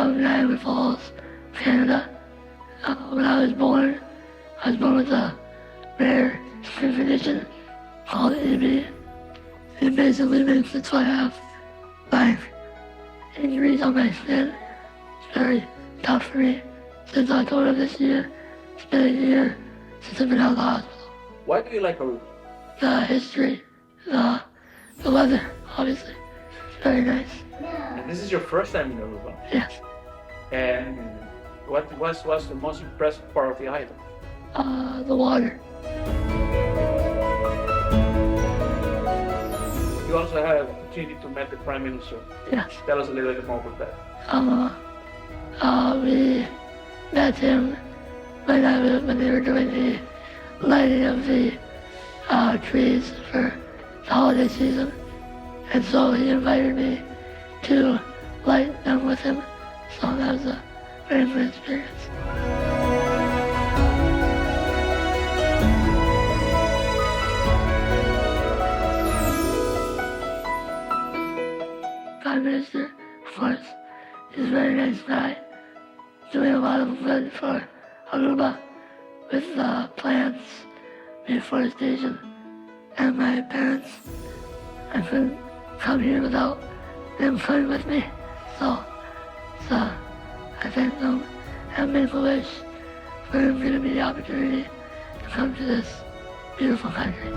from Niagara Falls, Canada. When I was born with a rare skin condition called EB. It basically makes it so I have like injuries on my skin. It's very tough for me. Since October of this year, it's been a year since I've been out of the hospital. Why do you like Aruba? The history, the weather, obviously. It's very nice. And this is your first time in Aruba? Yes. And what was the most impressive part of the island? The water. You also had an opportunity to meet the Prime Minister. Yes. Tell us a little bit more about that. We met him when they were doing the lighting of the trees for the holiday season. And so he invited me to light them with him. So that was a very good experience. Prime Minister, of course, is a very nice guy, doing a lot of good for Aruba with plants, reforestation, and my parents. I couldn't come here without them coming with me, so I thank them and make a wish for them giving me the opportunity to come to this beautiful country.